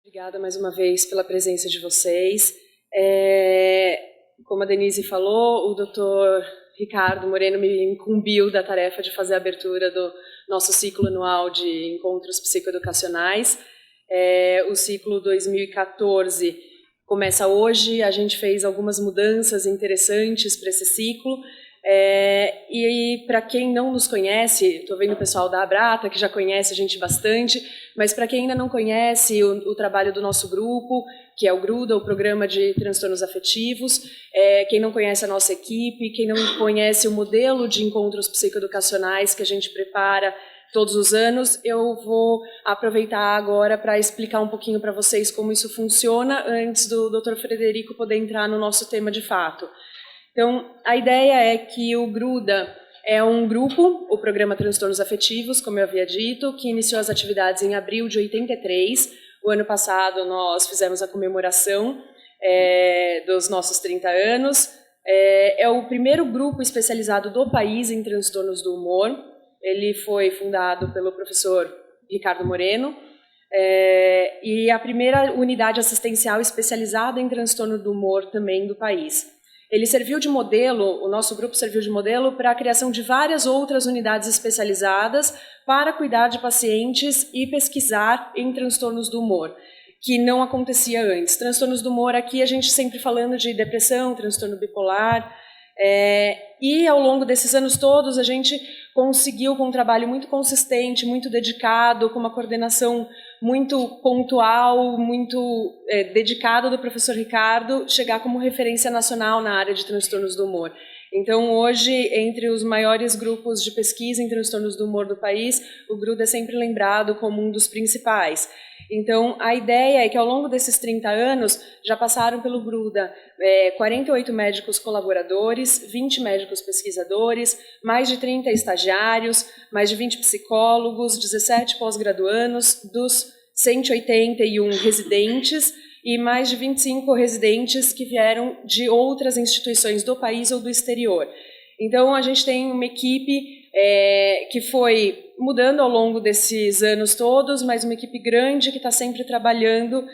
Obrigada mais uma vez pela presença de vocês. Como a Denise falou, o Dr. Ricardo Moreno me incumbiu da tarefa de fazer a abertura do nosso ciclo anual de encontros psicoeducacionais. O ciclo 2014 começa hoje, a gente fez algumas mudanças interessantes para esse ciclo. E para quem não nos conhece, estou vendo o pessoal da Abrata, que já conhece a gente bastante, mas para quem ainda não conhece o trabalho do nosso grupo, que é o GRUDA, o Programa de Transtornos Afetivos, quem não conhece a nossa equipe, quem não conhece o modelo de encontros psicoeducacionais que a gente prepara todos os anos, eu vou aproveitar agora para explicar um pouquinho para vocês como isso funciona, antes do Dr. Frederico poder entrar no nosso tema de fato. Então, a ideia é que o GRUDA é um grupo, o Programa Transtornos Afetivos, como eu havia dito, que iniciou as atividades em abril de 83. O ano passado nós fizemos a comemoração dos nossos 30 anos. É o primeiro grupo especializado do país em transtornos do humor. Ele foi fundado pelo professor Ricardo Moreno, e a primeira unidade assistencial especializada em transtorno do humor também do país. Ele serviu de modelo, o nosso grupo serviu de modelo para a criação de várias outras unidades especializadas para cuidar de pacientes e pesquisar em transtornos do humor, que não acontecia antes. Transtornos do humor, aqui a gente sempre falando de depressão, transtorno bipolar, e ao longo desses anos todos a gente conseguiu, com um trabalho muito consistente, muito dedicado, com uma coordenação muito pontual, muito dedicada do professor Ricardo, chegar como referência nacional na área de transtornos do humor. Então, hoje, entre os maiores grupos de pesquisa em transtornos do humor do país, o GRUDA é sempre lembrado como um dos principais. Então, a ideia é que ao longo desses 30 anos, já passaram pelo GRUDA 48 médicos colaboradores, 20 médicos pesquisadores, mais de 30 estagiários, mais de 20 psicólogos, 17 pós-graduandos, dos 181 residentes e mais de 25 residentes que vieram de outras instituições do país ou do exterior. Então, a gente tem uma equipe que foi mudando ao longo desses anos todos, mas uma equipe grande que está sempre trabalhando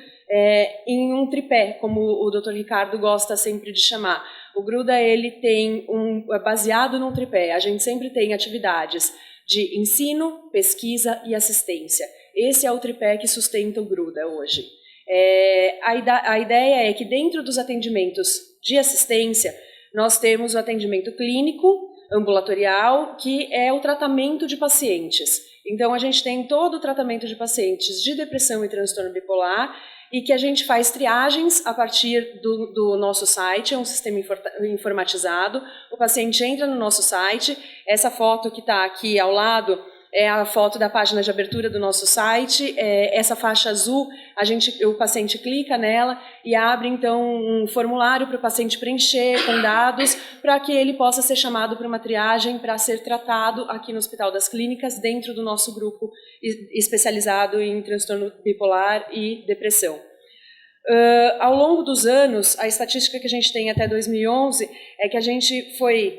em um tripé, como o Dr. Ricardo gosta sempre de chamar. O GRUDA ele é baseado num tripé. A gente sempre tem atividades de ensino, pesquisa e assistência. Esse é o tripé que sustenta o GRUDA hoje. A ideia é que dentro dos atendimentos de assistência, nós temos o atendimento clínico, ambulatorial, que é o tratamento de pacientes. Então, a gente tem todo o tratamento de pacientes de depressão e transtorno bipolar, e que a gente faz triagens a partir do nosso site, é um sistema informatizado. O paciente entra no nosso site, essa foto que está aqui ao lado é a foto da página de abertura do nosso site. Essa faixa azul, o paciente clica nela e abre então um formulário para o paciente preencher com dados, para que ele possa ser chamado para uma triagem para ser tratado aqui no Hospital das Clínicas, dentro do nosso grupo especializado em transtorno bipolar e depressão. Ao longo dos anos, a estatística que a gente tem até 2011 é que a gente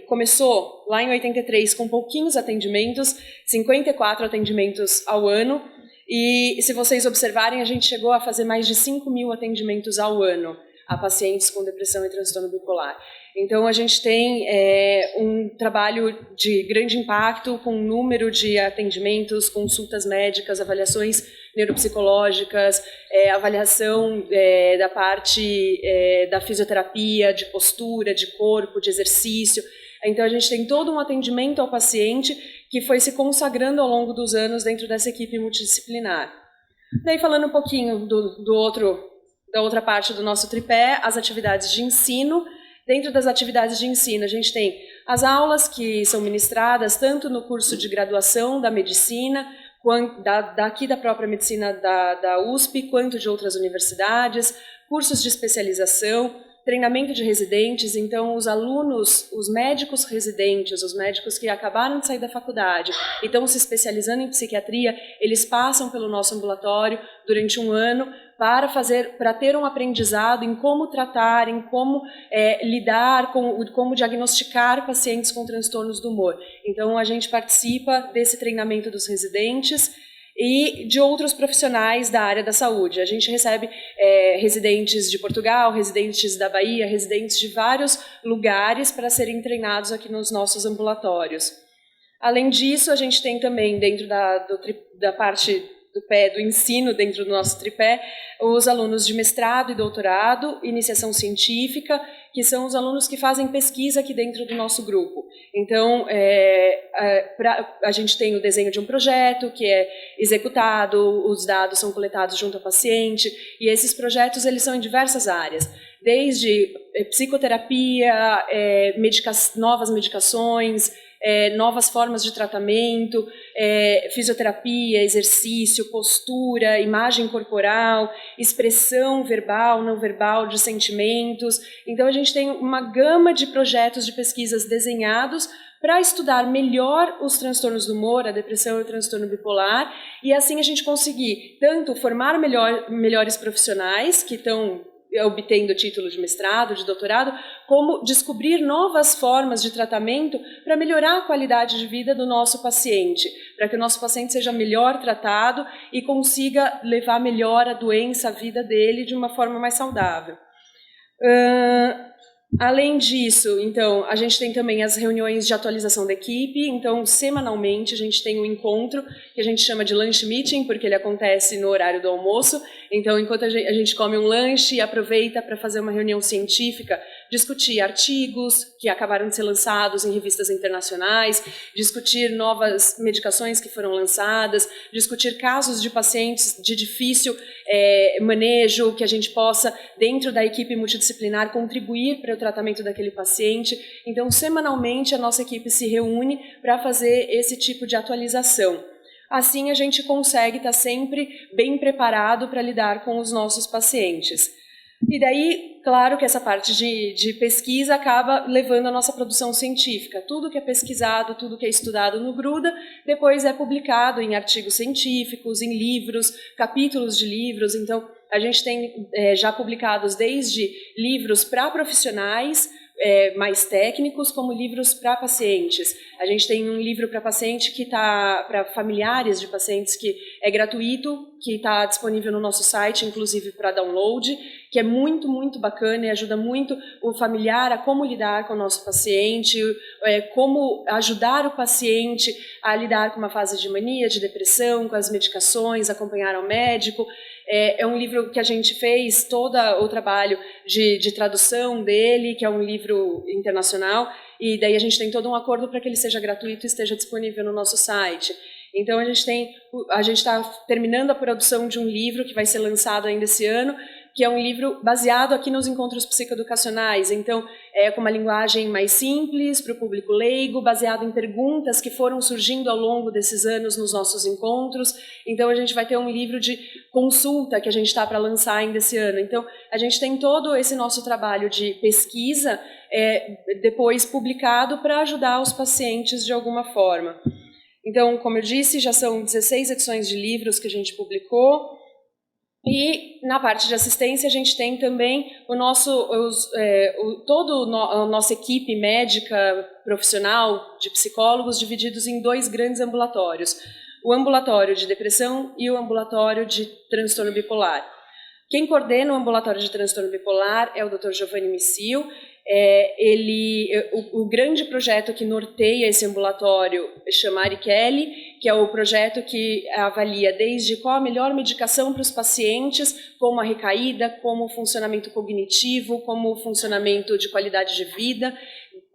começou lá em 83 com pouquinhos atendimentos, 54 atendimentos ao ano, e se vocês observarem, a gente chegou a fazer mais de 5.000 atendimentos ao ano a pacientes com depressão e transtorno bipolar. Então, a gente tem um trabalho de grande impacto, com um número de atendimentos, consultas médicas, avaliações neuropsicológicas, avaliação da parte da fisioterapia, de postura, de corpo, de exercício. Então, a gente tem todo um atendimento ao paciente que foi se consagrando ao longo dos anos dentro dessa equipe multidisciplinar. Daí, falando um pouquinho da outra parte do nosso tripé, as atividades de ensino. Dentro das atividades de ensino, a gente tem as aulas que são ministradas tanto no curso de graduação da medicina, daqui da própria medicina da USP, quanto de outras universidades, cursos de especialização, treinamento de residentes. Então, os alunos, os médicos residentes, os médicos que acabaram de sair da faculdade e estão se especializando em psiquiatria, eles passam pelo nosso ambulatório durante um ano para ter um aprendizado em como tratar, em como lidar, como diagnosticar pacientes com transtornos do humor. Então, a gente participa desse treinamento dos residentes e de outros profissionais da área da saúde. A gente recebe residentes de Portugal, residentes da Bahia, residentes de vários lugares para serem treinados aqui nos nossos ambulatórios. Além disso, a gente tem também, dentro da parte do ensino, dentro do nosso tripé, os alunos de mestrado e doutorado, iniciação científica, que são os alunos que fazem pesquisa aqui dentro do nosso grupo. Então, a gente tem o desenho de um projeto que é executado, os dados são coletados junto ao paciente, e esses projetos eles são em diversas áreas, desde psicoterapia, novas medicações, novas formas de tratamento, fisioterapia, exercício, postura, imagem corporal, expressão verbal, não verbal de sentimentos. Então, a gente tem uma gama de projetos de pesquisas desenhados para estudar melhor os transtornos do humor, a depressão e o transtorno bipolar, e assim a gente conseguir tanto formar melhores profissionais que estão obtendo título de mestrado, de doutorado, como descobrir novas formas de tratamento para melhorar a qualidade de vida do nosso paciente, para que o nosso paciente seja melhor tratado e consiga levar melhor a doença, a vida dele de uma forma mais saudável. Além disso, então, a gente tem também as reuniões de atualização da equipe. Então, semanalmente, a gente tem um encontro que a gente chama de lunch meeting, porque ele acontece no horário do almoço. Então, enquanto a gente come um lanche, aproveita para fazer uma reunião científica, discutir artigos que acabaram de ser lançados em revistas internacionais, discutir novas medicações que foram lançadas, discutir casos de pacientes de difícil manejo, que a gente possa, dentro da equipe multidisciplinar, contribuir para o tratamento daquele paciente. Então, semanalmente, a nossa equipe se reúne para fazer esse tipo de atualização. Assim, a gente consegue estar sempre bem preparado para lidar com os nossos pacientes. E daí, claro que essa parte de pesquisa acaba levando a nossa produção científica. Tudo que é pesquisado, tudo que é estudado no Gruda, depois é publicado em artigos científicos, em livros, capítulos de livros. Então, a gente tem já publicados desde livros para profissionais, mais técnicos, como livros para pacientes. A gente tem um livro para paciente que está para familiares de pacientes, que é gratuito, que está disponível no nosso site, inclusive para download, que é muito, muito bacana e ajuda muito o familiar a como lidar com o nosso paciente, como ajudar o paciente a lidar com uma fase de mania, de depressão, com as medicações, acompanhar ao médico. É um livro que a gente fez todo o trabalho de tradução dele, que é um livro internacional, e daí a gente tem todo um acordo para que ele seja gratuito e esteja disponível no nosso site. Então, a gente está terminando a produção de um livro que vai ser lançado ainda esse ano, que é um livro baseado aqui nos encontros psicoeducacionais. Então, com uma linguagem mais simples, para o público leigo, baseado em perguntas que foram surgindo ao longo desses anos nos nossos encontros. Então, a gente vai ter um livro de consulta que a gente está para lançar ainda esse ano. Então, a gente tem todo esse nosso trabalho de pesquisa depois publicado para ajudar os pacientes de alguma forma. Então, como eu disse, já são 16 edições de livros que a gente publicou. E na parte de assistência a gente tem também toda a nossa equipe médica profissional de psicólogos divididos em 2 grandes ambulatórios. O ambulatório de depressão e o ambulatório de transtorno bipolar. Quem coordena o ambulatório de transtorno bipolar é o Dr. Giovanni Micil. O grande projeto que norteia esse ambulatório chama Arikelly, que é o projeto que avalia desde qual a melhor medicação para os pacientes, como a recaída, como o funcionamento cognitivo, como o funcionamento de qualidade de vida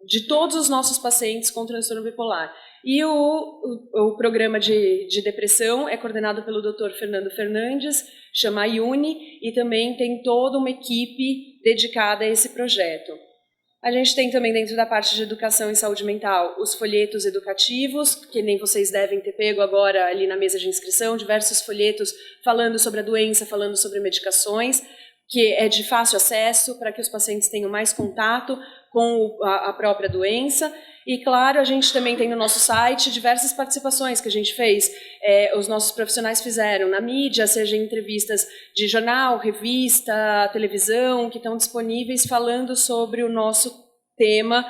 de todos os nossos pacientes com transtorno bipolar. E o programa de depressão é coordenado pelo Dr. Fernando Fernandes, chama IUNI, e também tem toda uma equipe dedicada a esse projeto. A gente tem também, dentro da parte de educação e saúde mental, os folhetos educativos, que nem vocês devem ter pego agora ali na mesa de inscrição, diversos folhetos falando sobre a doença, falando sobre medicações, que é de fácil acesso para que os pacientes tenham mais contato com a própria doença. E, claro, a gente também tem no nosso site diversas participações que a gente fez, os nossos profissionais fizeram na mídia, seja em entrevistas de jornal, revista, televisão, que estão disponíveis falando sobre o nosso tema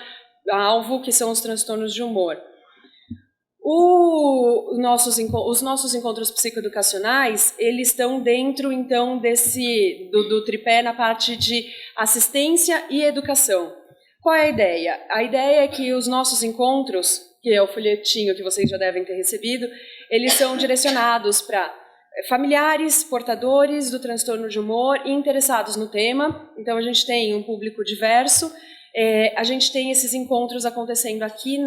alvo, que são os transtornos de humor. Os nossos encontros psicoeducacionais, eles estão dentro, então, do tripé na parte de assistência e educação. Qual é a ideia? A ideia é que os nossos encontros, que é o folhetinho que vocês já devem ter recebido, eles são direcionados para familiares, portadores do transtorno de humor e interessados no tema. Então, a gente tem um público diverso. A gente tem esses encontros acontecendo aqui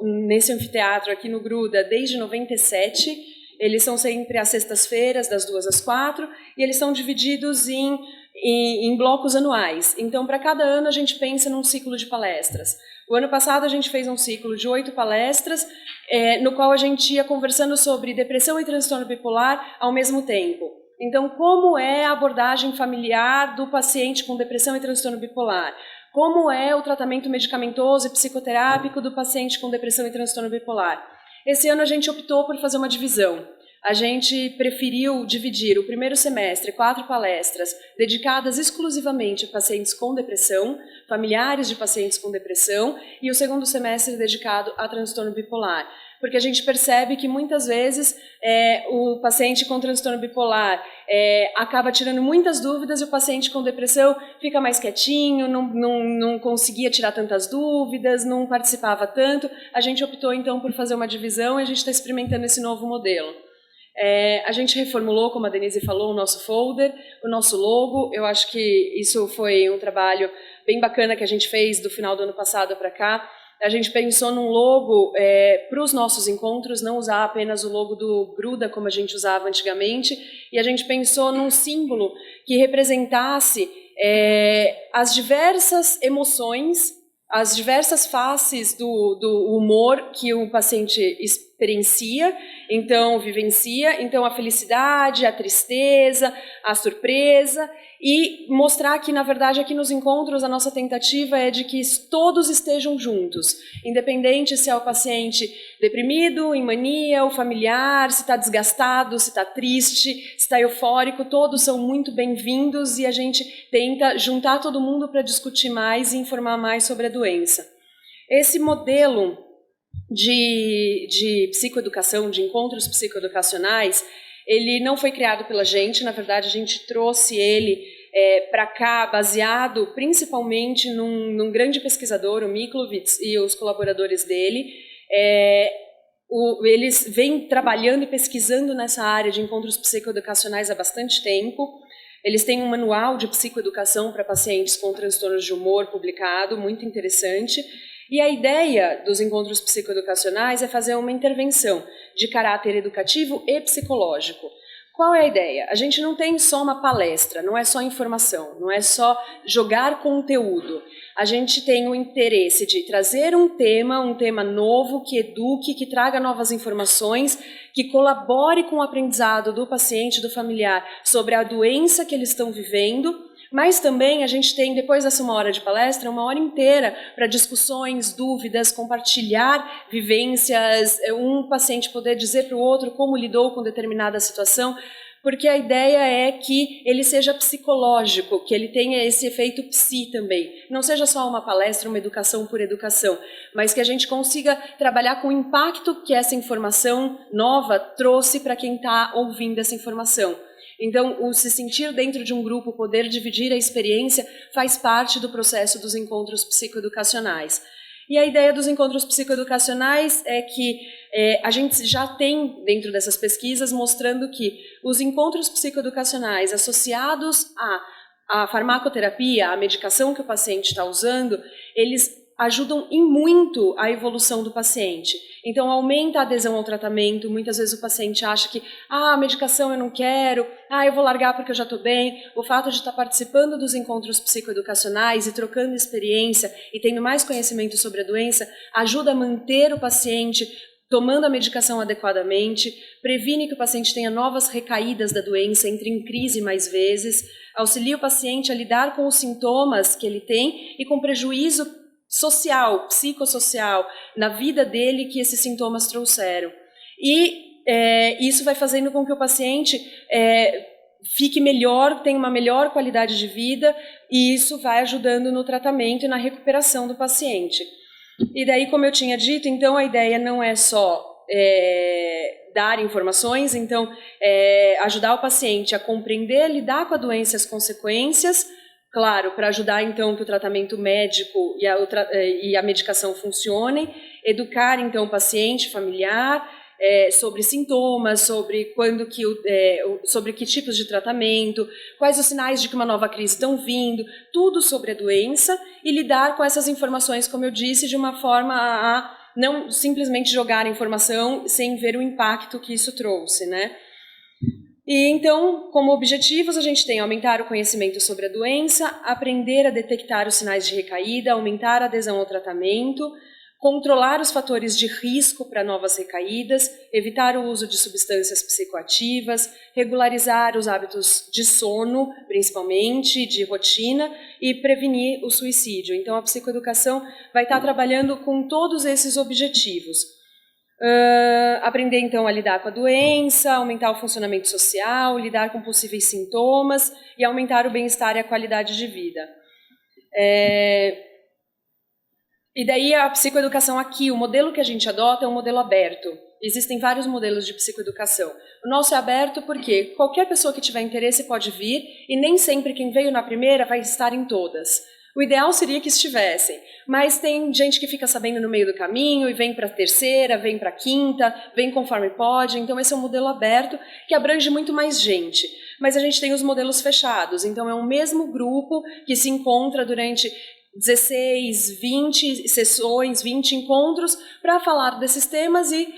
nesse anfiteatro, aqui no Gruda, desde 97. Eles são sempre às sextas-feiras, das 2 às 4, e eles são divididos em blocos anuais. Então, para cada ano, a gente pensa num ciclo de palestras. O ano passado, a gente fez um ciclo de 8 palestras, no qual a gente ia conversando sobre depressão e transtorno bipolar ao mesmo tempo. Então, como é a abordagem familiar do paciente com depressão e transtorno bipolar? Como é o tratamento medicamentoso e psicoterápico do paciente com depressão e transtorno bipolar? Esse ano a gente optou por fazer uma divisão. A gente preferiu dividir o primeiro semestre, 4 palestras, dedicadas exclusivamente a pacientes com depressão, familiares de pacientes com depressão, e o segundo semestre dedicado a transtorno bipolar. Porque a gente percebe que muitas vezes o paciente com transtorno bipolar acaba tirando muitas dúvidas e o paciente com depressão fica mais quietinho, não conseguia tirar tantas dúvidas, não participava tanto. A gente optou então por fazer uma divisão e a gente está experimentando esse novo modelo. A gente reformulou, como a Denise falou, o nosso folder, o nosso logo. Eu acho que isso foi um trabalho bem bacana que a gente fez do final do ano passado para cá. A gente pensou num logo para os nossos encontros, não usar apenas o logo do Gruda, como a gente usava antigamente, e a gente pensou num símbolo que representasse as diversas emoções, as diversas faces do humor que o paciente experiencia, então vivencia, então a felicidade, a tristeza, a surpresa, e mostrar que, na verdade, aqui nos encontros, a nossa tentativa é de que todos estejam juntos, independente se é o paciente deprimido, em mania, o familiar, se está desgastado, se está triste, se está eufórico, todos são muito bem-vindos e a gente tenta juntar todo mundo para discutir mais e informar mais sobre a doença. Esse modelo de psicoeducação, de encontros psicoeducacionais, ele não foi criado pela gente, na verdade a gente trouxe ele para cá baseado principalmente num grande pesquisador, o Miklovitz, e os colaboradores dele. Eles vêm trabalhando e pesquisando nessa área de encontros psicoeducacionais há bastante tempo. Eles têm um manual de psicoeducação para pacientes com transtornos de humor publicado, muito interessante. E a ideia dos encontros psicoeducacionais é fazer uma intervenção de caráter educativo e psicológico. Qual é a ideia? A gente não tem só uma palestra, não é só informação, não é só jogar conteúdo. A gente tem o interesse de trazer um tema novo, que eduque, que traga novas informações, que colabore com o aprendizado do paciente, do familiar, sobre a doença que eles estão vivendo. Mas também a gente tem, depois dessa 1 hora de palestra, 1 hora inteira para discussões, dúvidas, compartilhar vivências, um paciente poder dizer para o outro como lidou com determinada situação, porque a ideia é que ele seja psicológico, que ele tenha esse efeito psi também. Não seja só uma palestra, uma educação por educação, mas que a gente consiga trabalhar com o impacto que essa informação nova trouxe para quem está ouvindo essa informação. Então, o se sentir dentro de um grupo, poder dividir a experiência, faz parte do processo dos encontros psicoeducacionais. E a ideia dos encontros psicoeducacionais é que a gente já tem, dentro dessas pesquisas, mostrando que os encontros psicoeducacionais associados à farmacoterapia, à medicação que o paciente está usando, eles ajudam em muito a evolução do paciente. Então, aumenta a adesão ao tratamento. Muitas vezes o paciente acha que a medicação eu não quero, eu vou largar porque eu já estou bem. O fato de estar participando dos encontros psicoeducacionais e trocando experiência e tendo mais conhecimento sobre a doença ajuda a manter o paciente tomando a medicação adequadamente, previne que o paciente tenha novas recaídas da doença, entre em crise mais vezes, auxilia o paciente a lidar com os sintomas que ele tem e com prejuízo social, psicossocial, na vida dele que esses sintomas trouxeram. E isso vai fazendo com que o paciente fique melhor, tenha uma melhor qualidade de vida, e isso vai ajudando no tratamento e na recuperação do paciente. E daí, como eu tinha dito, então a ideia não é só dar informações, então ajudar o paciente a compreender, lidar com a doença e as consequências, claro, para ajudar então que o tratamento médico e a medicação funcionem, educar então o paciente, familiar, sobre sintomas, sobre sobre que tipos de tratamento, quais os sinais de que uma nova crise estão vindo, tudo sobre a doença e lidar com essas informações, como eu disse, de uma forma a não simplesmente jogar a informação sem ver o impacto que isso trouxe, né? E então, como objetivos, a gente tem aumentar o conhecimento sobre a doença, aprender a detectar os sinais de recaída, aumentar a adesão ao tratamento, controlar os fatores de risco para novas recaídas, evitar o uso de substâncias psicoativas, regularizar os hábitos de sono, principalmente, de rotina, e prevenir o suicídio. Então, a psicoeducação vai estar trabalhando com todos esses objetivos. Aprender, então, a lidar com a doença, aumentar o funcionamento social, lidar com possíveis sintomas e aumentar o bem-estar e a qualidade de vida. E daí a psicoeducação aqui, o modelo que a gente adota é um modelo aberto. Existem vários modelos de psicoeducação. O nosso é aberto porque qualquer pessoa que tiver interesse pode vir e nem sempre quem veio na primeira vai estar em todas. O ideal seria que estivessem, mas tem gente que fica sabendo no meio do caminho e vem para a terceira, vem para a quinta, vem conforme pode. Então esse é um modelo aberto que abrange muito mais gente. Mas a gente tem os modelos fechados, então é o mesmo grupo que se encontra durante 16, 20 sessões, 20 encontros para falar desses temas e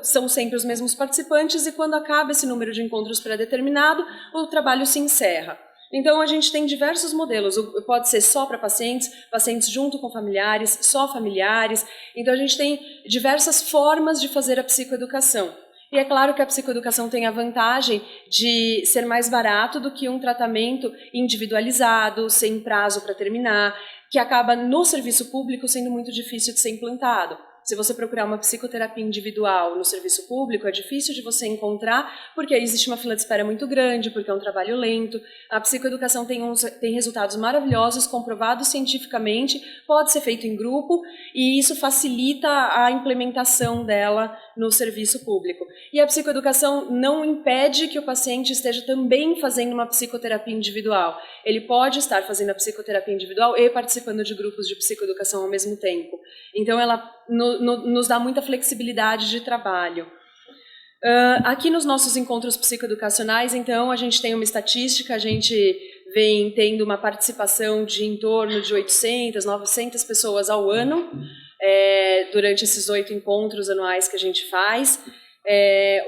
são sempre os mesmos participantes e quando acaba esse número de encontros pré-determinado, o trabalho se encerra. Então, a gente tem diversos modelos, pode ser só para pacientes, pacientes junto com familiares, só familiares. Então, a gente tem diversas formas de fazer a psicoeducação. E é claro que a psicoeducação tem a vantagem de ser mais barato do que um tratamento individualizado, sem prazo para terminar, que acaba no serviço público sendo muito difícil de ser implantado. Se você procurar uma psicoterapia individual no serviço público, é difícil de você encontrar, porque aí existe uma fila de espera muito grande, porque é um trabalho lento. A psicoeducação tem resultados maravilhosos, comprovados cientificamente, pode ser feito em grupo, e isso facilita a implementação dela no serviço público. E a psicoeducação não impede que o paciente esteja também fazendo uma psicoterapia individual. Ele pode estar fazendo a psicoterapia individual e participando de grupos de psicoeducação ao mesmo tempo. Então, ela nos dá muita flexibilidade de trabalho. Aqui nos nossos encontros psicoeducacionais, então, a gente tem uma estatística, a gente vem tendo uma participação de em torno de 800, 900 pessoas ao ano, durante esses 8 encontros anuais que a gente faz,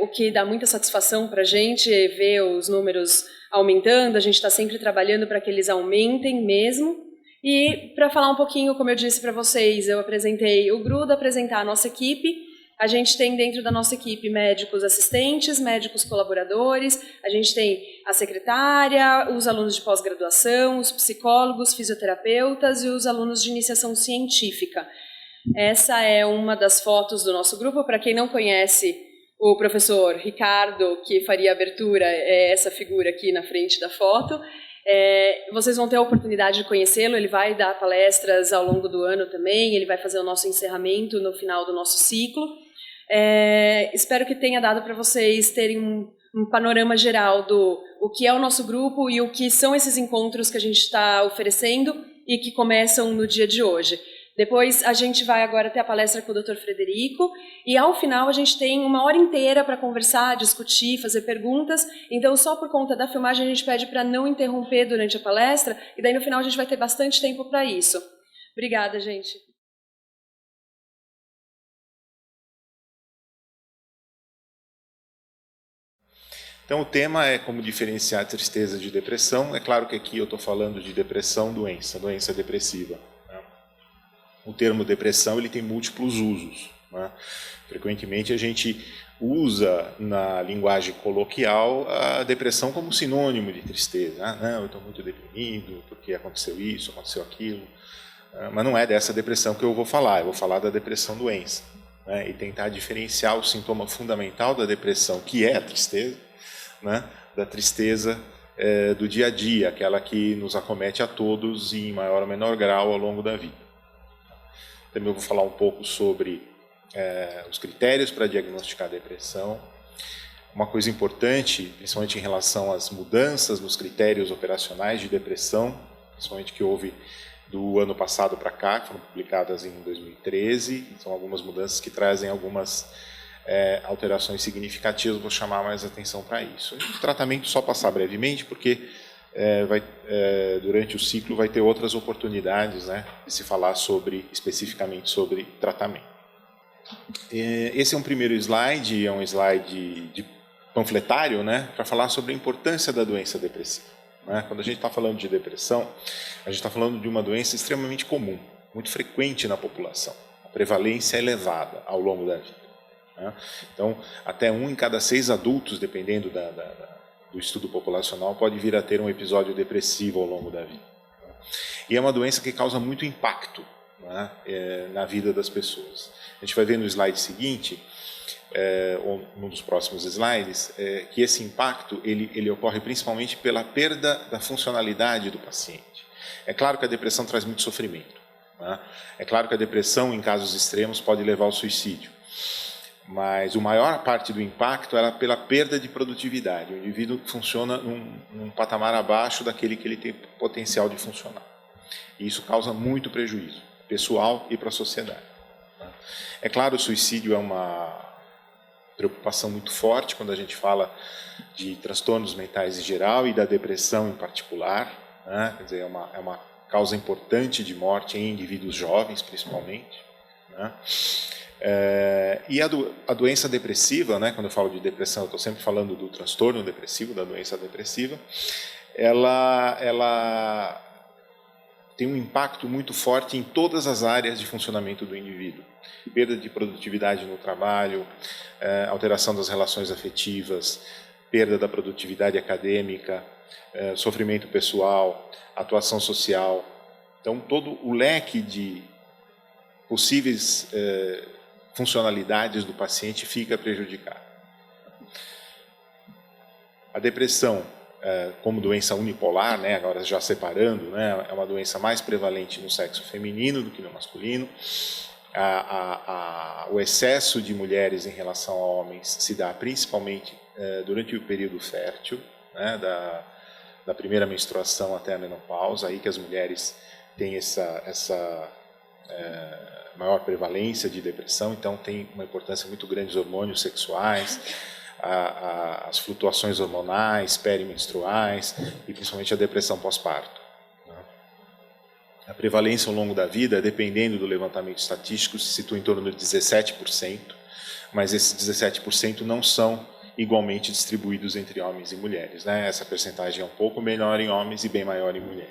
o que dá muita satisfação para a gente ver os números aumentando, a gente está sempre trabalhando para que eles aumentem mesmo. E para falar um pouquinho, como eu disse para vocês, eu apresentei o Gruda, apresentar a nossa equipe. A gente tem dentro da nossa equipe médicos assistentes, médicos colaboradores, a gente tem a secretária, os alunos de pós-graduação, os psicólogos, fisioterapeutas e os alunos de iniciação científica. Essa é uma das fotos do nosso grupo. Para quem não conhece o professor Ricardo, que faria a abertura, é essa figura aqui na frente da foto. Vocês vão ter a oportunidade de conhecê-lo, ele vai dar palestras ao longo do ano também, ele vai fazer o nosso encerramento no final do nosso ciclo. Espero que tenha dado para vocês terem um panorama geral do o que é o nosso grupo e o que são esses encontros que a gente está oferecendo e que começam no dia de hoje. Depois a gente vai agora ter a palestra com o Dr. Frederico e ao final a gente tem 1 hora inteira para conversar, discutir, fazer perguntas. Então só por conta da filmagem a gente pede para não interromper durante a palestra e daí no final a gente vai ter bastante tempo para isso. Obrigada, gente. Então o tema é como diferenciar tristeza de depressão. É claro que aqui eu estou falando de depressão, doença depressiva. O termo depressão ele tem múltiplos usos, né? Frequentemente a gente usa na linguagem coloquial a depressão como sinônimo de tristeza. Não, eu estou muito deprimido porque aconteceu isso, aconteceu aquilo. Mas não é dessa depressão que eu vou falar da depressão doença, né? E tentar diferenciar o sintoma fundamental da depressão, que é a tristeza, né? Da tristeza do dia a dia, aquela que nos acomete a todos em maior ou menor grau ao longo da vida. Também eu vou falar um pouco sobre os critérios para diagnosticar a depressão. Uma coisa importante, principalmente em relação às mudanças nos critérios operacionais de depressão, principalmente que houve do ano passado para cá, que foram publicadas em 2013, são algumas mudanças que trazem algumas alterações significativas, vou chamar mais atenção para isso. O tratamento, só passar brevemente, porque durante o ciclo vai ter outras oportunidades, né, de se falar especificamente sobre tratamento. Esse é um primeiro slide, é um slide de panfletário, né, para falar sobre a importância da doença depressiva. Né? Quando a gente está falando de depressão, a gente está falando de uma doença extremamente comum, muito frequente na população. A prevalência é elevada ao longo da vida. Né? Então, até 1 em cada 6 adultos, dependendo do estudo populacional, pode vir a ter um episódio depressivo ao longo da vida. Né? E é uma doença que causa muito impacto, né, na vida das pessoas. A gente vai ver no slide seguinte, ou num dos próximos slides, que esse impacto ele ocorre principalmente pela perda da funcionalidade do paciente. É claro que a depressão traz muito sofrimento. Né? É claro que a depressão, em casos extremos, pode levar ao suicídio. Mas a maior parte do impacto é pela perda de produtividade. O indivíduo funciona num patamar abaixo daquele que ele tem potencial de funcionar. E isso causa muito prejuízo, pessoal e para a sociedade. É claro, o suicídio é uma preocupação muito forte quando a gente fala de transtornos mentais em geral e da depressão em particular. Né? Quer dizer, é uma causa importante de morte em indivíduos jovens, principalmente. Né? E a doença depressiva, né? Quando eu falo de depressão, eu estou sempre falando do transtorno depressivo, da doença depressiva, ela tem um impacto muito forte em todas as áreas de funcionamento do indivíduo. Perda de produtividade no trabalho, alteração das relações afetivas, perda da produtividade acadêmica, sofrimento pessoal, atuação social. Então, todo o leque de possíveis funcionalidades do paciente fica prejudicado. A depressão, como doença unipolar, né, agora já separando, né, é uma doença mais prevalente no sexo feminino do que no masculino. O excesso de mulheres em relação a homens se dá principalmente durante o período fértil, né, da primeira menstruação até a menopausa, aí que as mulheres têm essa maior prevalência de depressão, então tem uma importância muito grande os hormônios sexuais, as flutuações hormonais, perimenstruais e principalmente a depressão pós-parto. A prevalência ao longo da vida, dependendo do levantamento estatístico, se situa em torno de 17%, mas esses 17% não são igualmente distribuídos entre homens e mulheres. Né? Essa percentagem é um pouco menor em homens e bem maior em mulheres.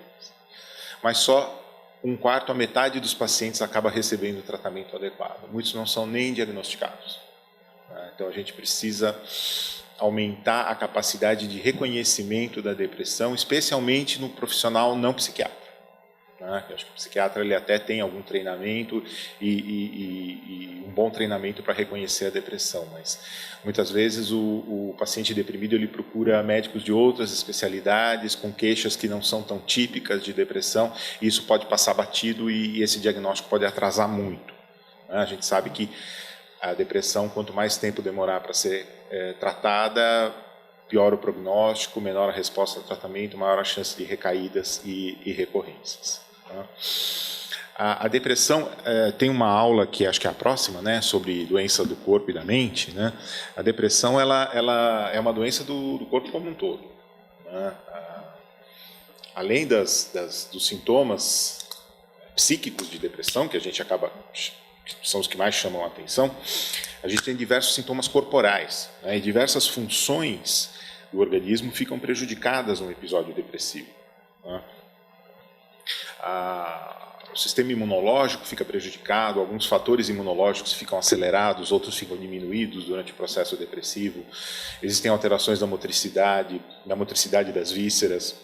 Mas só 1/4 a metade dos pacientes acaba recebendo o tratamento adequado. Muitos não são nem diagnosticados. Então a gente precisa aumentar a capacidade de reconhecimento da depressão, especialmente no profissional não psiquiatra. Eu acho que o psiquiatra ele até tem algum treinamento e um bom treinamento para reconhecer a depressão, mas muitas vezes o paciente deprimido ele procura médicos de outras especialidades com queixas que não são tão típicas de depressão, e isso pode passar batido e esse diagnóstico pode atrasar muito. A gente sabe que a depressão, quanto mais tempo demorar para ser tratada, pior o prognóstico, menor a resposta ao tratamento, maior a chance de recaídas e recorrências. A depressão, tem uma aula que acho que é a próxima, né, sobre doença do corpo e da mente. Né? A depressão ela é uma doença do corpo como um todo. Né? Além dos sintomas psíquicos de depressão, que a gente são os que mais chamam a atenção, a gente tem diversos sintomas corporais, né, e diversas funções do organismo ficam prejudicadas no episódio depressivo. Né? O sistema imunológico fica prejudicado, alguns fatores imunológicos ficam acelerados, outros ficam diminuídos durante o processo depressivo. Existem alterações da motricidade das vísceras,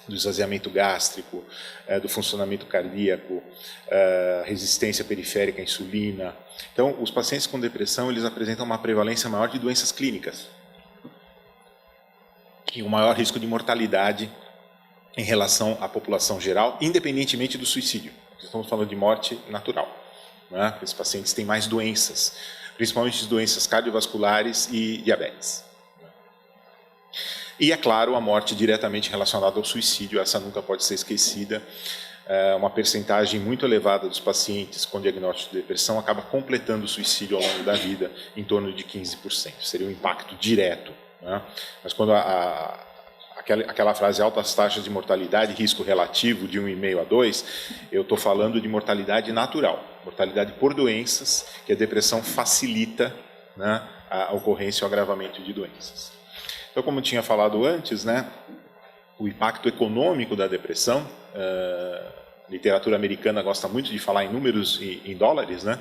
do esvaziamento gástrico, do funcionamento cardíaco, resistência periférica à insulina. Então, os pacientes com depressão eles apresentam uma prevalência maior de doenças clínicas e um maior risco de mortalidade em relação à população geral, independentemente do suicídio. Estamos falando de morte natural. né? Esses pacientes têm mais doenças, principalmente doenças cardiovasculares e diabetes. E, é claro, a morte diretamente relacionada ao suicídio, essa nunca pode ser esquecida. Uma percentagem muito elevada dos pacientes com diagnóstico de depressão acaba completando o suicídio ao longo da vida, em torno de 15%. Seria um impacto direto, né? Mas quando aquela frase altas taxas de mortalidade, risco relativo de 1,5 a 2, eu estou falando de mortalidade natural, mortalidade por doenças, que a depressão facilita, né, a ocorrência ou agravamento de doenças. Então, como eu tinha falado antes, né, o impacto econômico da depressão, a literatura americana gosta muito de falar em números e em dólares, né?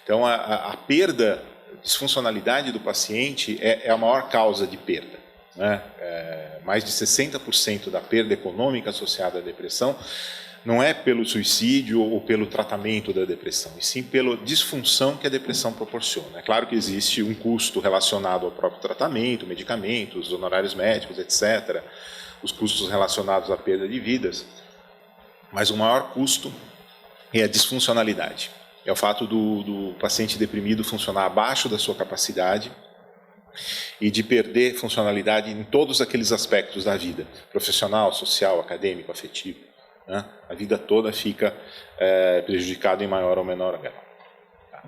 Então, a perda, disfuncionalidade do paciente é a maior causa de perda, né? Mais de 60% da perda econômica associada à depressão não é pelo suicídio ou pelo tratamento da depressão, e sim pela disfunção que a depressão proporciona. É claro que existe um custo relacionado ao próprio tratamento, medicamentos, honorários médicos, etc., os custos relacionados à perda de vidas, mas o maior custo é a disfuncionalidade. É o fato do paciente deprimido funcionar abaixo da sua capacidade e de perder funcionalidade em todos aqueles aspectos da vida, profissional, social, acadêmico, afetivo, né? A vida toda fica prejudicada em maior ou menor grau. Tá?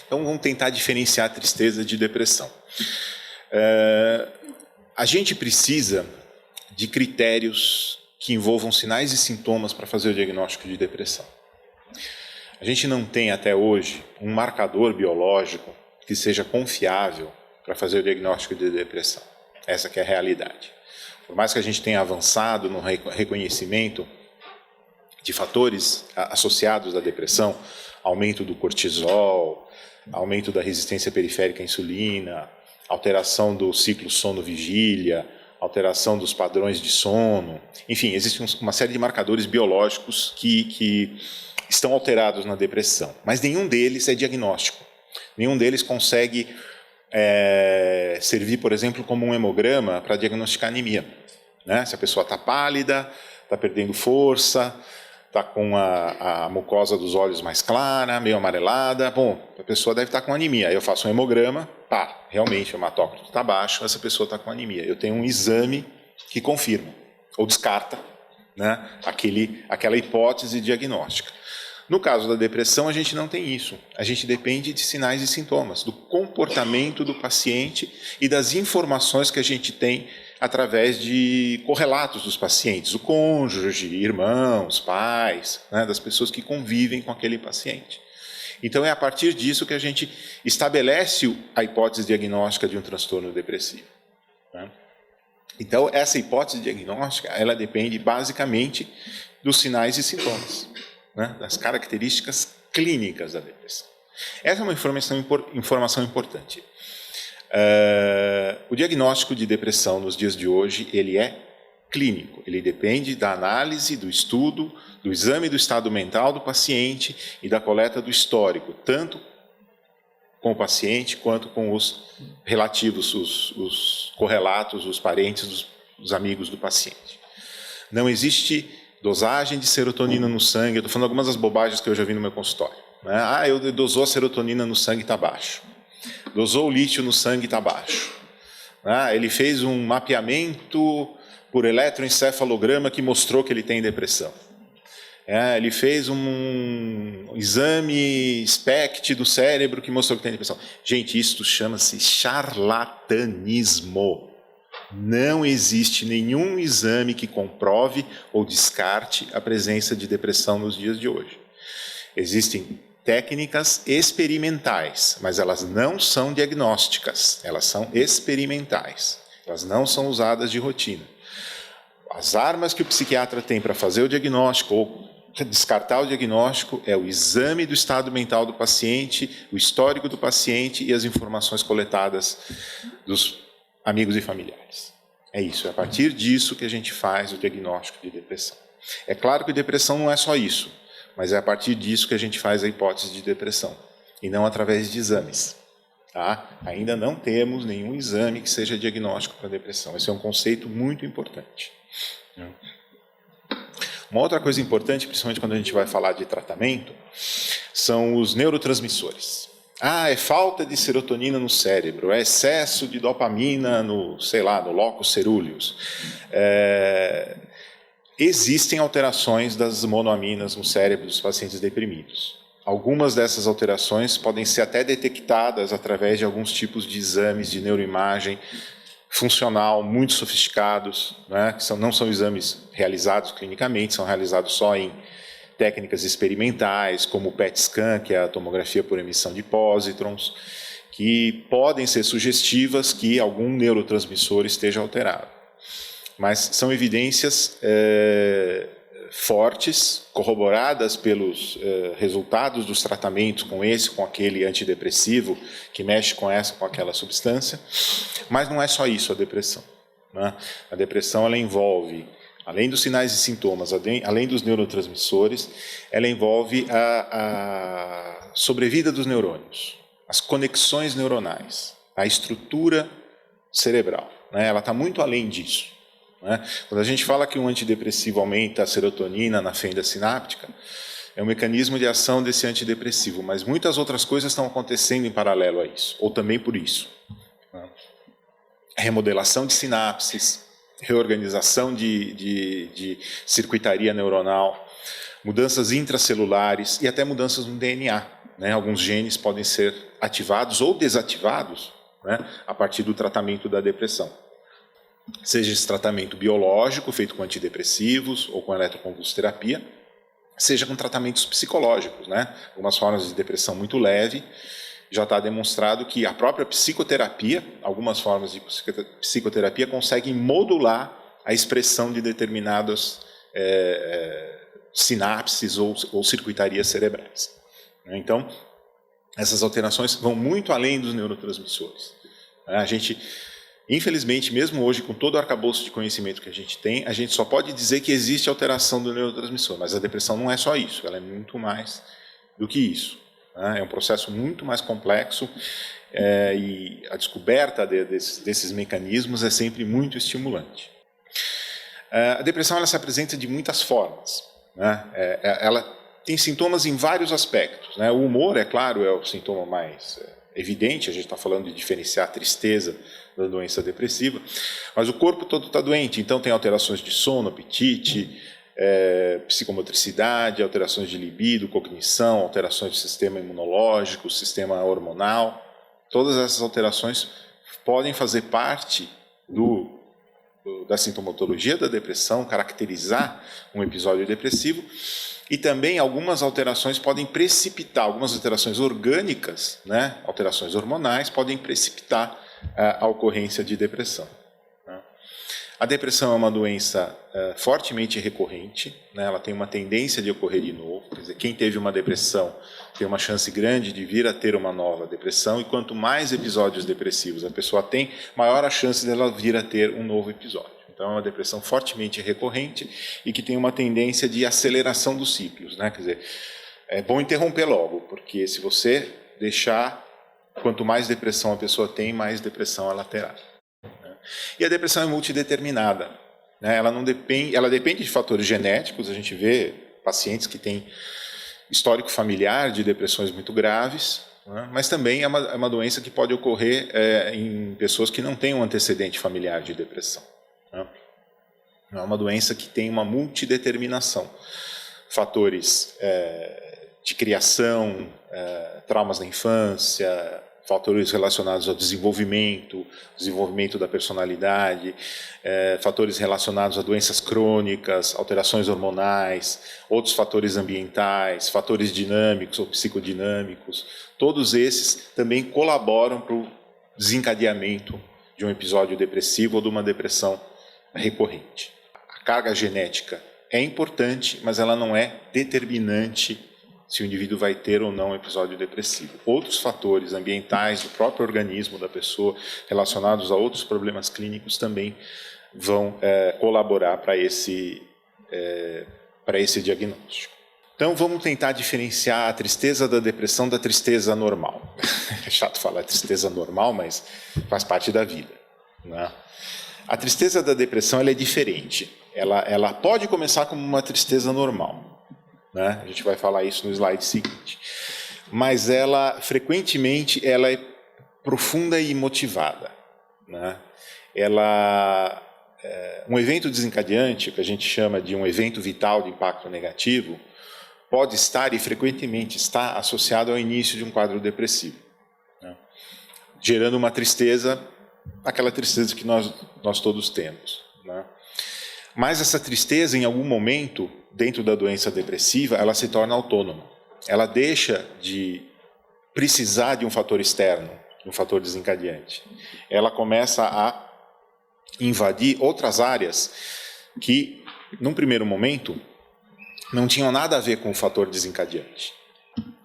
Então, vamos tentar diferenciar tristeza de depressão. A gente precisa de critérios que envolvam sinais e sintomas para fazer o diagnóstico de depressão. A gente não tem até hoje um marcador biológico que seja confiável para fazer o diagnóstico de depressão. Essa que é a realidade. Por mais que a gente tenha avançado no reconhecimento de fatores associados à depressão, aumento do cortisol, aumento da resistência periférica à insulina, alteração do ciclo sono-vigília, alteração dos padrões de sono, enfim, existe uma série de marcadores biológicos que estão alterados na depressão, mas nenhum deles é diagnóstico, nenhum deles consegue servir, por exemplo, como um hemograma para diagnosticar anemia, né? Se a pessoa está pálida, está perdendo força, está com a mucosa dos olhos mais clara, meio amarelada, bom, a pessoa deve estar com anemia. Aí eu faço um hemograma, realmente o hematócrito está baixo, essa pessoa está com anemia. Eu tenho um exame que confirma ou descarta, né, aquela hipótese diagnóstica. No caso da depressão, a gente não tem isso. A gente depende de sinais e sintomas, do comportamento do paciente e das informações que a gente tem através de correlatos dos pacientes, o cônjuge, irmãos, pais, né, das pessoas que convivem com aquele paciente. Então, é a partir disso que a gente estabelece a hipótese diagnóstica de um transtorno depressivo, né? Então, essa hipótese diagnóstica, ela depende basicamente dos sinais e sintomas, né, das características clínicas da depressão. Essa é uma informação importante. O diagnóstico de depressão nos dias de hoje, ele é clínico, ele depende da análise, do estudo, do exame do estado mental do paciente e da coleta do histórico, tanto com o paciente quanto com os relativos, os correlatos, os parentes, os amigos do paciente. Não existe dosagem de serotonina no sangue, eu estou falando algumas das bobagens que eu já vi no meu consultório, né? Eu dosou a serotonina no sangue, está baixo. Dosou o lítio no sangue, está baixo. Ele fez um mapeamento por eletroencefalograma que mostrou que ele tem depressão. Ele fez um exame SPECT do cérebro que mostrou que tem depressão. Gente, isso chama-se charlatanismo. Não existe nenhum exame que comprove ou descarte a presença de depressão nos dias de hoje. Existem técnicas experimentais, mas elas não são diagnósticas, elas são experimentais, elas não são usadas de rotina. As armas que o psiquiatra tem para fazer o diagnóstico ou descartar o diagnóstico é o exame do estado mental do paciente, o histórico do paciente e as informações coletadas dos amigos e familiares. É isso, é a partir disso que a gente faz o diagnóstico de depressão. É claro que depressão não é só isso, mas é a partir disso que a gente faz a hipótese de depressão, e não através de exames. Tá? Ainda não temos nenhum exame que seja diagnóstico para depressão. Esse é um conceito muito importante. Uma outra coisa importante, principalmente quando a gente vai falar de tratamento, são os neurotransmissores. É falta de serotonina no cérebro, é excesso de dopamina no, sei lá, no locus coeruleus. Existem alterações das monoaminas no cérebro dos pacientes deprimidos. Algumas dessas alterações podem ser até detectadas através de alguns tipos de exames de neuroimagem funcional muito sofisticados, né, que não são exames realizados clinicamente, são realizados só em técnicas experimentais, como o PET scan, que é a tomografia por emissão de pósitrons, que podem ser sugestivas que algum neurotransmissor esteja alterado. Mas são evidências fortes, corroboradas pelos resultados dos tratamentos com esse, com aquele antidepressivo, que mexe com essa, com aquela substância. Mas não é só isso a depressão, né? A depressão ela envolve, além dos sinais e sintomas, além dos neurotransmissores, ela envolve a sobrevida dos neurônios, as conexões neuronais, a estrutura cerebral, né? Ela está muito além disso, né? Quando a gente fala que um antidepressivo aumenta a serotonina na fenda sináptica, é um mecanismo de ação desse antidepressivo, mas muitas outras coisas estão acontecendo em paralelo a isso, ou também por isso, né? Remodelação de sinapses, reorganização de circuitaria neuronal, mudanças intracelulares e até mudanças no DNA, né? Alguns genes podem ser ativados ou desativados, né, a partir do tratamento da depressão. Seja esse tratamento biológico, feito com antidepressivos ou com eletroconvulsoterapia, seja com tratamentos psicológicos, né? Algumas formas de depressão muito leve. Já está demonstrado que a própria psicoterapia, algumas formas de psicoterapia conseguem modular a expressão de determinadas sinapses ou circuitarias cerebrais. Então, essas alterações vão muito além dos neurotransmissores. A gente, infelizmente, mesmo hoje, com todo o arcabouço de conhecimento que a gente só pode dizer que existe alteração do neurotransmissor, mas a depressão não é só isso, ela é muito mais do que isso. É um processo muito mais complexo e a descoberta desses mecanismos é sempre muito estimulante. A depressão ela se apresenta de muitas formas, né? Ela tem sintomas em vários aspectos, né? O humor, é claro, é o sintoma mais evidente, a gente está falando de diferenciar a tristeza da doença depressiva, mas o corpo todo está doente, então tem alterações de sono, apetite, psicomotricidade, alterações de libido, cognição, alterações do sistema imunológico, sistema hormonal. Todas essas alterações podem fazer parte da sintomatologia da depressão, caracterizar um episódio depressivo, e também algumas alterações podem precipitar, algumas alterações orgânicas, né, alterações hormonais, podem precipitar a ocorrência de depressão. A depressão é uma doença fortemente recorrente, né? Ela tem uma tendência de ocorrer de novo. Quer dizer, quem teve uma depressão tem uma chance grande de vir a ter uma nova depressão, e quanto mais episódios depressivos a pessoa tem, maior a chance dela vir a ter um novo episódio. Então é uma depressão fortemente recorrente e que tem uma tendência de aceleração dos ciclos, né? Quer dizer, é bom interromper logo, porque se você deixar, quanto mais depressão a pessoa tem, mais depressão ela terá. E a depressão é multideterminada, né? Ela depende de fatores genéticos. A gente vê pacientes que têm histórico familiar de depressões muito graves, né? Mas também é uma doença que pode ocorrer em pessoas que não têm um antecedente familiar de depressão, né? É uma doença que tem uma multideterminação. Fatores de criação, traumas na infância, fatores relacionados ao desenvolvimento da personalidade, fatores relacionados a doenças crônicas, alterações hormonais, outros fatores ambientais, fatores dinâmicos ou psicodinâmicos. Todos esses também colaboram para o desencadeamento de um episódio depressivo ou de uma depressão recorrente. A carga genética é importante, mas ela não é determinante se o indivíduo vai ter ou não um episódio depressivo. Outros fatores ambientais do próprio organismo da pessoa, relacionados a outros problemas clínicos, também vão colaborar para esse diagnóstico. Então, vamos tentar diferenciar a tristeza da depressão da tristeza normal. É chato falar tristeza normal, mas faz parte da vida, né? A tristeza da depressão ela é diferente. Ela pode começar como uma tristeza normal, né? A gente vai falar isso no slide seguinte. Mas ela, frequentemente, ela é profunda e motivada, né? Um evento desencadeante, que a gente chama de um evento vital de impacto negativo, pode estar e frequentemente está associado ao início de um quadro depressivo, né? Gerando uma tristeza, aquela tristeza que nós todos temos, né? Mas essa tristeza, em algum momento, dentro da doença depressiva, ela se torna autônoma. Ela deixa de precisar de um fator externo, um fator desencadeante. Ela começa a invadir outras áreas que, num primeiro momento, não tinham nada a ver com o fator desencadeante.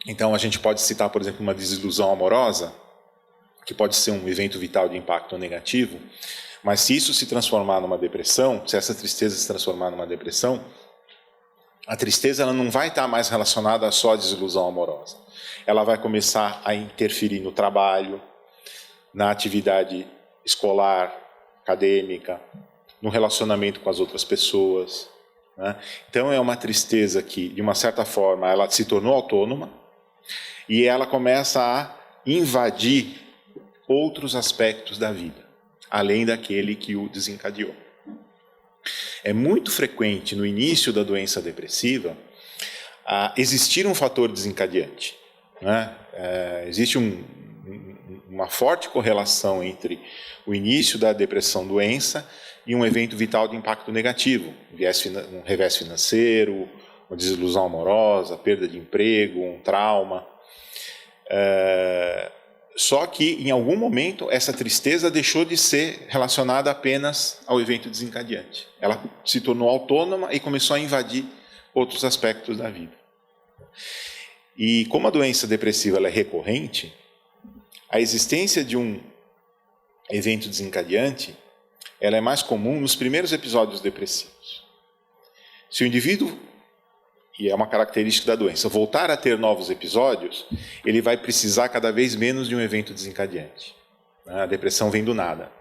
Então, a gente pode citar, por exemplo, uma desilusão amorosa, que pode ser um evento vital de impacto negativo, mas se isso se transformar numa depressão, se essa tristeza se transformar numa depressão, a tristeza ela não vai estar mais relacionada a só a desilusão amorosa. Ela vai começar a interferir no trabalho, na atividade escolar, acadêmica, no relacionamento com as outras pessoas, né? Então é uma tristeza que, de uma certa forma, ela se tornou autônoma e ela começa a invadir outros aspectos da vida, além daquele que o desencadeou. É muito frequente no início da doença depressiva existir um fator desencadeante, né? Existe uma forte correlação entre o início da depressão-doença e um evento vital de impacto negativo, um revés financeiro, uma desilusão amorosa, perda de emprego, um trauma. Só que, em algum momento, essa tristeza deixou de ser relacionada apenas ao evento desencadeante. Ela se tornou autônoma e começou a invadir outros aspectos da vida. E como a doença depressiva ela é recorrente, a existência de um evento desencadeante ela é mais comum nos primeiros episódios depressivos. Se o indivíduo, e é uma característica da doença, voltar a ter novos episódios, ele vai precisar cada vez menos de um evento desencadeante. A depressão vem do nada,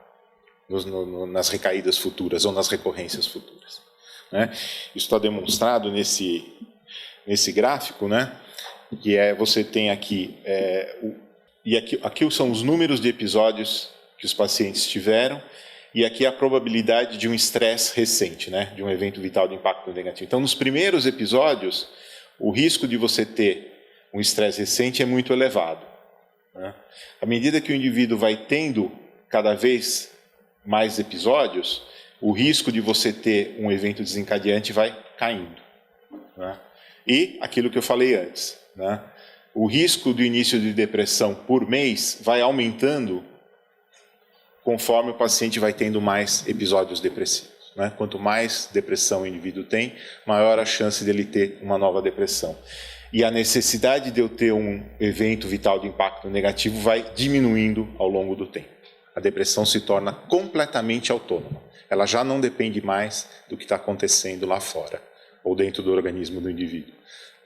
nas recaídas futuras ou nas recorrências futuras, né? Isso está demonstrado nesse gráfico, né? Que você tem aqui, aqui são os números de episódios que os pacientes tiveram, e aqui a probabilidade de um estresse recente, né, de um evento vital de impacto negativo. Então, nos primeiros episódios, o risco de você ter um estresse recente é muito elevado, né? À medida que o indivíduo vai tendo cada vez mais episódios, o risco de você ter um evento desencadeante vai caindo, né? E aquilo que eu falei antes, né, o risco do início de depressão por mês vai aumentando conforme o paciente vai tendo mais episódios depressivos, né? Quanto mais depressão o indivíduo tem, maior a chance dele ter uma nova depressão. E a necessidade de eu ter um evento vital de impacto negativo vai diminuindo ao longo do tempo. A depressão se torna completamente autônoma. Ela já não depende mais do que está acontecendo lá fora, ou dentro do organismo do indivíduo,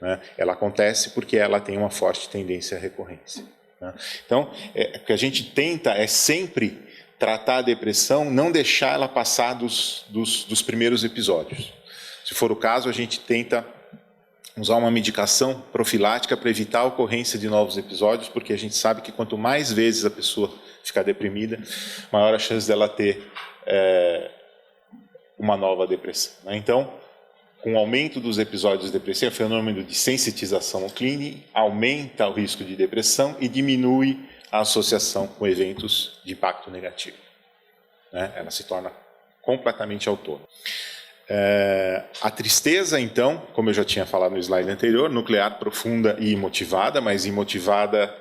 né? Ela acontece porque ela tem uma forte tendência à recorrência, né? Então, o que a gente tenta é sempre tratar a depressão, não deixar ela passar dos primeiros episódios. Se for o caso, a gente tenta usar uma medicação profilática para evitar a ocorrência de novos episódios, porque a gente sabe que quanto mais vezes a pessoa ficar deprimida, maior a chance dela ter uma nova depressão, né? Então, com o aumento dos episódios depressivos, o fenômeno de sensitização ao clínico aumenta o risco de depressão e diminui a associação com eventos de impacto negativo, né? Ela se torna completamente autônoma. A tristeza, então, como eu já tinha falado no slide anterior, nuclear, profunda e imotivada, mas imotivada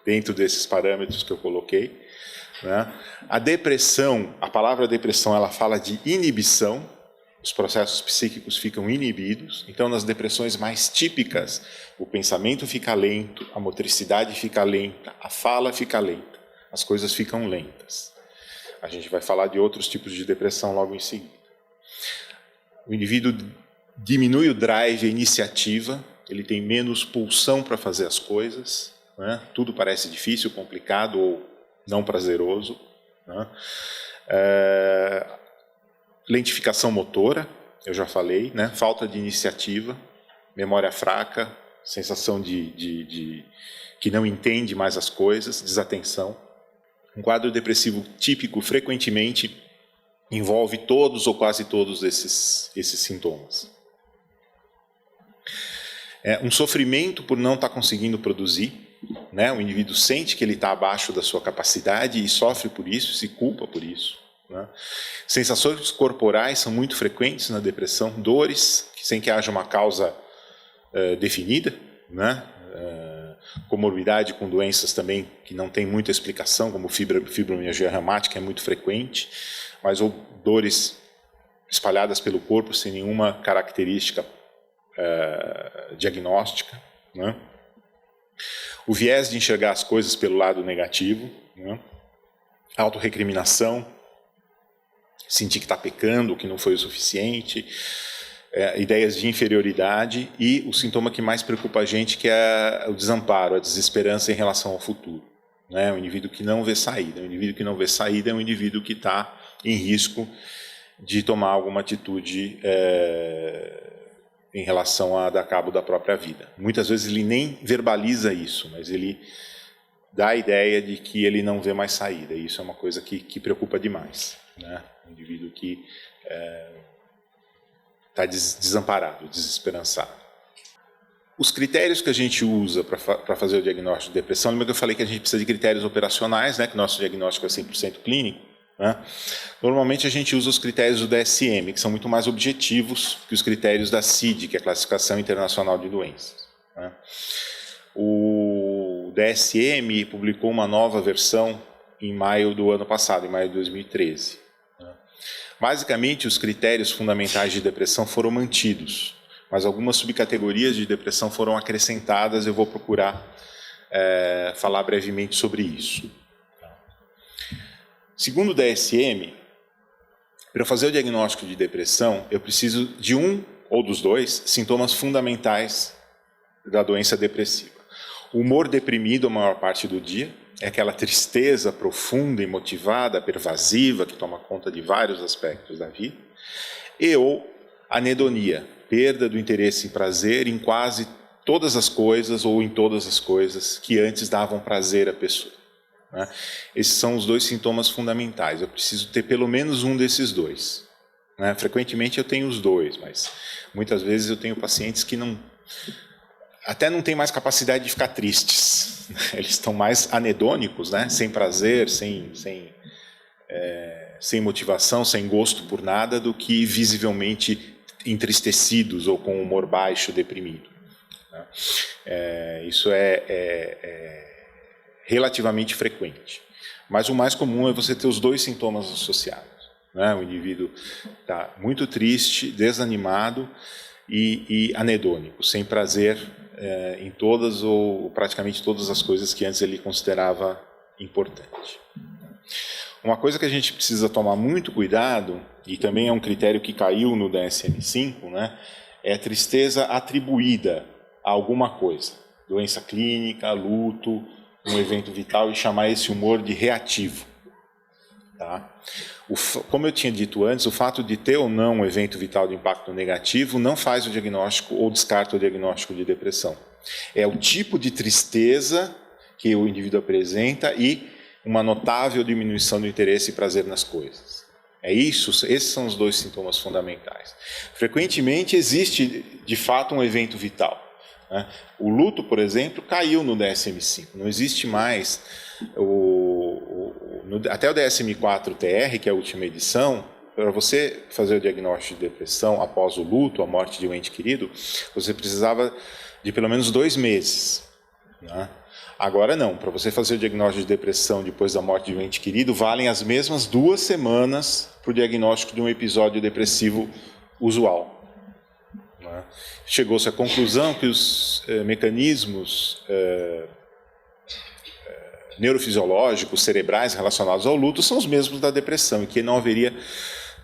dentro desses parâmetros que eu coloquei, né? A depressão, a palavra depressão, ela fala de inibição, os processos psíquicos ficam inibidos. Então, nas depressões mais típicas, o pensamento fica lento, a motricidade fica lenta, a fala fica lenta, as coisas ficam lentas. A gente vai falar de outros tipos de depressão logo em seguida. O indivíduo diminui o drive, a iniciativa, ele tem menos pulsão para fazer as coisas, né? Tudo parece difícil, complicado ou não prazeroso, né? Lentificação motora, eu já falei, né? Falta de iniciativa, memória fraca, sensação de que não entende mais as coisas, desatenção. Um quadro depressivo típico frequentemente envolve todos ou quase todos esses sintomas. Um sofrimento por não estar conseguindo produzir, né? O indivíduo sente que ele está abaixo da sua capacidade e sofre por isso, se culpa por isso, né? Sensações corporais são muito frequentes na depressão, dores sem que haja uma causa definida, né? Comorbidade com doenças também que não tem muita explicação, como fibromialgia reumática é muito frequente, mas ou dores espalhadas pelo corpo sem nenhuma característica diagnóstica, né? O viés de enxergar as coisas pelo lado negativo, né? Autorrecriminação, sentir que está pecando, que não foi o suficiente, ideias de inferioridade e o sintoma que mais preocupa a gente, que é o desamparo, a desesperança em relação ao futuro, né? O indivíduo que não vê saída. O indivíduo que não vê saída é um indivíduo que está em risco de tomar alguma atitude em relação a dar cabo da própria vida. Muitas vezes ele nem verbaliza isso, mas ele dá a ideia de que ele não vê mais saída. E isso é uma coisa que preocupa demais, né? Um indivíduo que está desamparado, desesperançado. Os critérios que a gente usa para fazer o diagnóstico de depressão, lembra que eu falei que a gente precisa de critérios operacionais, né? Que o nosso diagnóstico é 100% clínico, né? Normalmente a gente usa os critérios do DSM, que são muito mais objetivos que os critérios da CID, que é a Classificação Internacional de Doenças, né? O DSM publicou uma nova versão em maio do ano passado, em maio de 2013. Né? Basicamente, os critérios fundamentais de depressão foram mantidos, mas algumas subcategorias de depressão foram acrescentadas. Eu vou procurar falar brevemente sobre isso. Segundo o DSM, para fazer o diagnóstico de depressão, eu preciso de um ou dos dois sintomas fundamentais da doença depressiva. O humor deprimido a maior parte do dia, é aquela tristeza profunda, imotivada, pervasiva, que toma conta de vários aspectos da vida, ou anedonia, perda do interesse e prazer em quase todas as coisas ou em todas as coisas que antes davam prazer à pessoa, né? Esses são os dois sintomas fundamentais. Eu preciso ter pelo menos um desses dois, né? Frequentemente eu tenho os dois, mas muitas vezes eu tenho pacientes que até não têm mais capacidade de ficar tristes. Eles estão mais anedônicos, né? Sem prazer, sem motivação, sem gosto por nada, do que visivelmente entristecidos ou com humor baixo, deprimido, né? Isso é relativamente frequente. Mas o mais comum é você ter os dois sintomas associados, né? O indivíduo está muito triste, desanimado e anedônico, sem prazer em todas ou praticamente todas as coisas que antes ele considerava importante. Uma coisa que a gente precisa tomar muito cuidado, e também é um critério que caiu no DSM-5, né, é a tristeza atribuída a alguma coisa. Doença clínica, luto, um evento vital, e chamar esse humor de reativo. Tá? Como eu tinha dito antes, o fato de ter ou não um evento vital de impacto negativo não faz o diagnóstico ou descarta o diagnóstico de depressão. É o tipo de tristeza que o indivíduo apresenta e uma notável diminuição do interesse e prazer nas coisas. É isso, esses são os dois sintomas fundamentais. Frequentemente existe, de fato, um evento vital, né? O luto, por exemplo, caiu no DSM-5. Não existe mais até o DSM-4-TR, que é a última edição. Para você fazer o diagnóstico de depressão após o luto, a morte de um ente querido, você precisava de pelo menos 2 meses, né? Agora não, para você fazer o diagnóstico de depressão depois da morte de um ente querido, valem as mesmas 2 semanas para o diagnóstico de um episódio depressivo usual, né? Chegou-se à conclusão que os mecanismos neurofisiológicos, cerebrais relacionados ao luto são os mesmos da depressão e que não haveria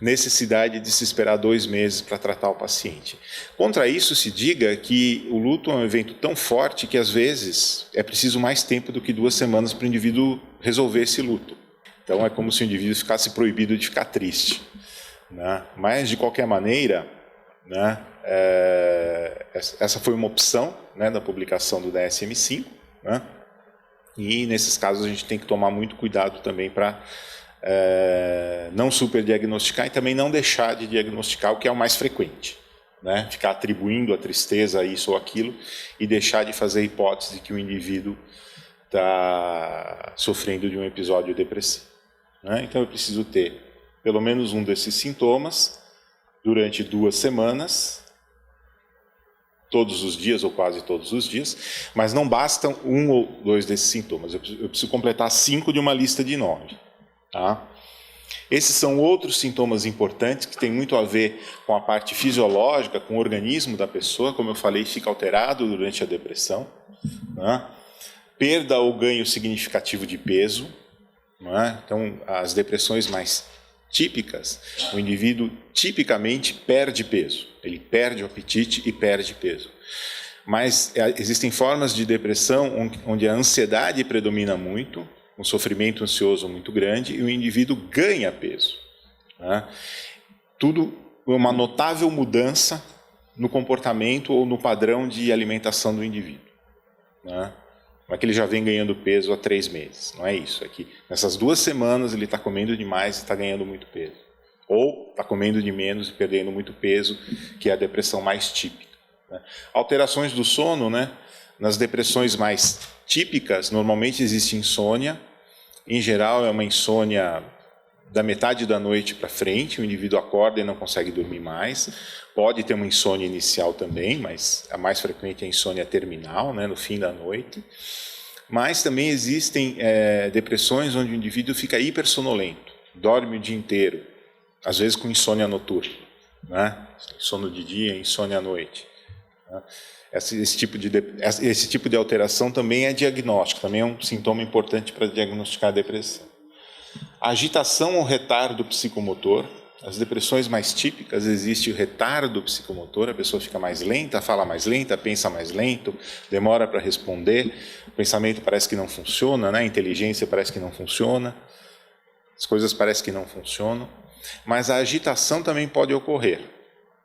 necessidade de se esperar 2 meses para tratar o paciente. Contra isso, se diga que o luto é um evento tão forte que, às vezes, é preciso mais tempo do que 2 semanas para o indivíduo resolver esse luto. Então, é como se o indivíduo ficasse proibido de ficar triste, né? Mas, de qualquer maneira, né? Essa foi uma opção, né, da publicação do DSM-5, né? E nesses casos a gente tem que tomar muito cuidado também para não superdiagnosticar e também não deixar de diagnosticar o que é o mais frequente, né? Ficar atribuindo a tristeza a isso ou aquilo e deixar de fazer a hipótese de que o indivíduo está sofrendo de um episódio depressivo, né? Então eu preciso ter pelo menos um desses sintomas durante 2 semanas, todos os dias ou quase todos os dias, mas não bastam 1 ou 2 desses sintomas, eu preciso completar 5 de uma lista de 9. Tá? Esses são outros sintomas importantes que têm muito a ver com a parte fisiológica, com o organismo da pessoa, como eu falei, fica alterado durante a depressão, né? Perda ou ganho significativo de peso, né? Então as depressões mais típicas, o indivíduo tipicamente perde peso, ele perde o apetite e perde peso. Mas existem formas de depressão onde a ansiedade predomina muito, um sofrimento ansioso muito grande e o indivíduo ganha peso, né? Tudo uma notável mudança no comportamento ou no padrão de alimentação do indivíduo, né? Não é que ele já vem ganhando peso há 3 meses, não é isso. É que nessas 2 semanas ele está comendo demais e está ganhando muito peso. Ou está comendo de menos e perdendo muito peso, que é a depressão mais típica, né? Alterações do sono, né? Nas depressões mais típicas, normalmente existe insônia. Em geral, é uma insônia da metade da noite para frente, o indivíduo acorda e não consegue dormir mais. Pode ter uma insônia inicial também, mas a mais frequente é a insônia terminal, né, no fim da noite. Mas também existem depressões onde o indivíduo fica hipersonolento, dorme o dia inteiro, às vezes com insônia noturna, né? Sono de dia, insônia à noite, né? Esse tipo de alteração também é diagnóstico, também é um sintoma importante para diagnosticar a depressão. A agitação ou retardo psicomotor. As depressões mais típicas, existe o retardo psicomotor, a pessoa fica mais lenta, fala mais lenta, pensa mais lento, demora para responder, o pensamento parece que não funciona, né? A inteligência parece que não funciona, as coisas parecem que não funcionam, mas a agitação também pode ocorrer,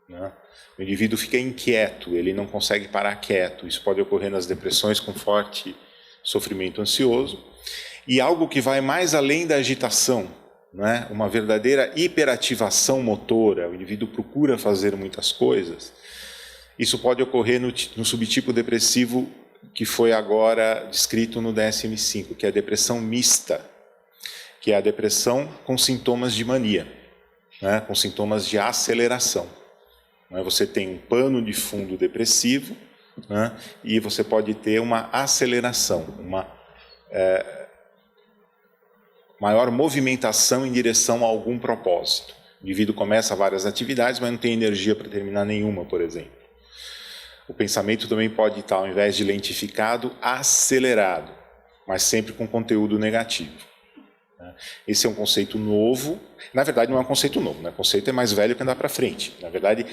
né? O indivíduo fica inquieto, ele não consegue parar quieto, isso pode ocorrer nas depressões com forte sofrimento ansioso, e algo que vai mais além da agitação, né? Uma verdadeira hiperativação motora, o indivíduo procura fazer muitas coisas. Isso pode ocorrer no subtipo depressivo que foi agora descrito no DSM-5, que é a depressão mista, que é a depressão com sintomas de mania, né? Com sintomas de aceleração. Você tem um pano de fundo depressivo, né? E você pode ter uma aceleração, uma maior movimentação em direção a algum propósito. O indivíduo começa várias atividades, mas não tem energia para terminar nenhuma, por exemplo. O pensamento também pode estar, ao invés de lentificado, acelerado, mas sempre com conteúdo negativo. Esse é um conceito novo. Na verdade, não é um conceito novo, né? O conceito é mais velho que andar para frente. Na verdade,